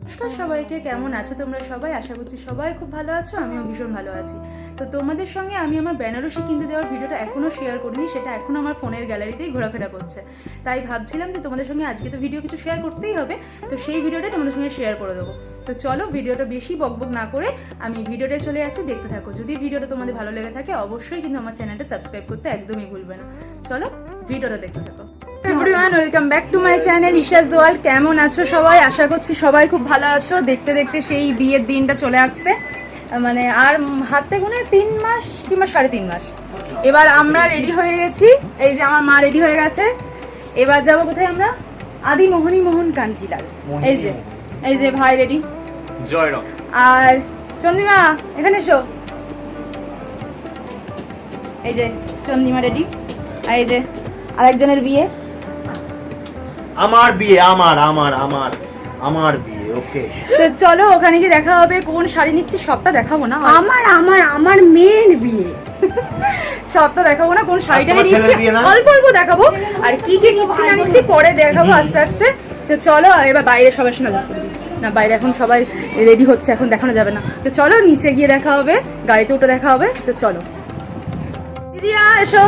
নমস্কার সবাইকে, কেমন আছো তোমরা সবাই? আশা করছি সবাই খুব ভালো আছো, আমিও ভীষণ ভালো আছি। তো তোমাদের সঙ্গে আমি আমার বেনারসি কিনতে যাওয়ার ভিডিওটা এখনও শেয়ার করিনি, সেটা এখন আমার ফোনের গ্যালারিতেই ঘোরাফেরা করছে। তাই ভাবছিলাম যে তোমাদের সঙ্গে আজকে তো ভিডিও কিছু শেয়ার করতেই হবে, তো সেই ভিডিওটাই তোমাদের সঙ্গে শেয়ার করে দেবো। তো চলো ভিডিওটা বেশি বকবক না করে আমি ভিডিওটায় চলে যাচ্ছি, দেখতে থাকো। যদি ভিডিওটা তোমাদের ভালো লেগে থাকে অবশ্যই কিন্তু আমার চ্যানেলটা সাবস্ক্রাইব করতে একদমই ভুলবে না। চলো ভিডিওটা দেখতে থাকো। Everyone, welcome back to my channel Isha's world. কেমন আছো সবাই? আশা করছি সবাই খুব ভালো আছো। দেখতে দেখতে সেই বিয়ের দিনটা চলে আসছে, মানে আর হাতে গোনে 3 মাস কিংবা 3.5 মাস। এবার আমরা রেডি হয়ে গেছি, এই যে আমার মা রেডি হয়ে গেছে। এবার যাবো কোথায় আমরা? আদি মোহন কাঞ্জিলাল। এই যে ভাই রেডি, জয়রাম। আর চন্দ্রিমা এখানে এসো। এই যে চন্দ্রিমা রেডি, আর এই যে আরেকজনের বিয়ে। আমার বিয়ে, আমার বিয়ে। ওকে, তো চলো ওখানে গিয়ে দেখা হবে। কোন শাড়ি নিচ্ছি সবটা দেখাবো না, আমার মেন বিয়ে সবটা দেখাবো না। কোন শাড়িটা তোমার ছেলের নিচ্ছি বিয়ে না? অল্প অল্প দেখাবো, আর কি কি নিচ্ছি না নিচ্ছি পরে দেখাবো আস্তে আস্তে। তো চলো এবার বাইরে সবার সঙ্গে না, বাইরে এখন সবাই রেডি হচ্ছে, এখন দেখানো যাবে না। তো চলো নিচে গিয়ে দেখা হবে, গাড়িতে উঠে দেখা হবে। তো চলো দিদিয়া এসো।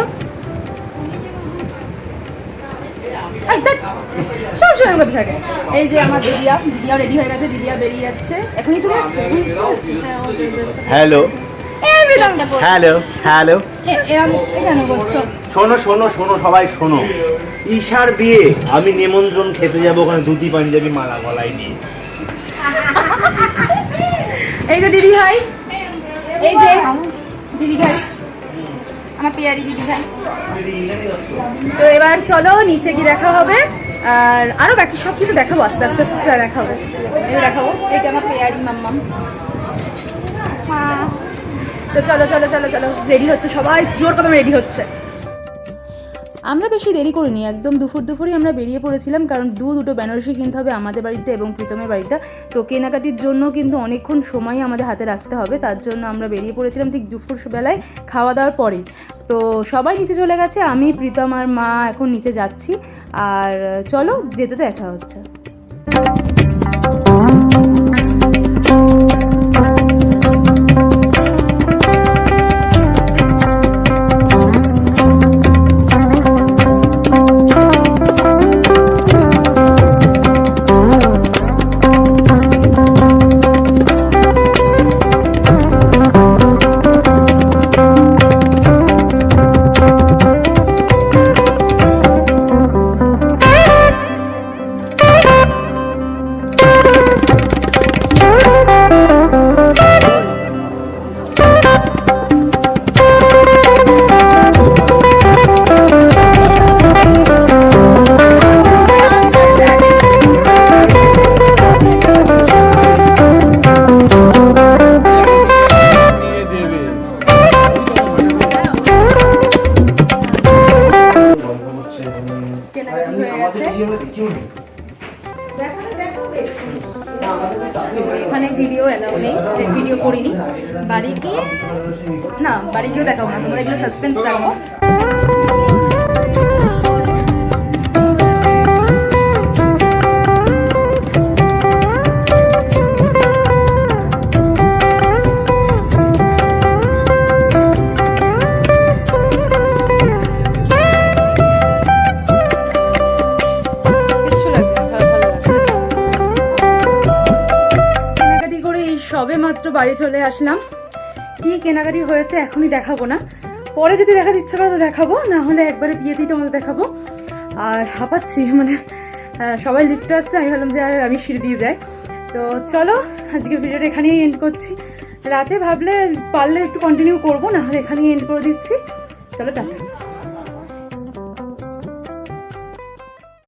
সব সময় কথা থাকে। এই যে আমার দিদিয়াও রেডি হয়ে গেছে, দিদিয়া বেরিয়ে যাচ্ছে, এখনই চলে যাচ্ছে। Hello hello hello. এরকম কেন করছো? শোনো শোনো শোনো, সবাই শোনো। ঈশার বিয়ে, আমি নিমন্ত্রণ খেতে যাবো, ওখানে ধুতি পাঞ্জাবি মালা গলায় দিয়ে। এই যে দিদি ভাই, এই যে দিদি ভাই, আমার পেয়ারি দিদি ভাই। তো এবার চলো নিচে গিয়ে দেখা হবে, আর আরো বাকি সব কিছু দেখাবো আস্তে আস্তে আস্তে দেখাবো। এই দেখাবো, এইটা আমার পেয়ারি মাম্মাম। তো চলো চলো চলো চলো, রেডি হচ্ছে সবাই, জোর কদমে রেডি হচ্ছে। আমরা বেশি দেরি করিনি, একদম দুপুরই আমরা বেরিয়ে পড়েছিলাম, কারণ দুটো বেনারসি কিনতে হবে আমাদের বাড়িতে এবং প্রীতমের বাড়িটা। তো কেনাকাটির জন্য কিন্তু অনেকক্ষণ সময় আমাদের হাতে রাখতে হবে, তার জন্য আমরা বেরিয়ে পড়েছিলাম ঠিক দুপুর বেলায় খাওয়া দাওয়ার পরেই। তো সবাই নিচে চলে গেছে, আমি প্রীতম আর মা এখন নিচে যাচ্ছি। আর চলো যেতে দেখা হচ্ছে। এখানে ভিডিও এলাও নেই, ভিডিও করিনি। বাড়ি গিয়েও দেখাবো না, তোমাদের এগুলো সাসপেন্স রাখবো। সবে মাত্র বাড়ি চলে আসলাম। কি কেনাকাটি হয়েছে এখনই দেখাবো না, পরে যদি দেখাতে ইচ্ছে করে তো দেখাবো, না হলে একবারে বিয়েতেই তোমাদের দেখাবো। আর হাঁপাচ্ছি, মানে সবাই লিফটে আসছে, আমি ভাবলাম যে আমি সিঁড়ি দিয়ে যাই। তো চলো আজকে ভিডিওটা এখানেই এন্ড করছি। রাতে ভাবলে পারলে একটু কন্টিনিউ করবো, না হলে এখানেই এন্ড করে দিচ্ছি। চলো টাটা।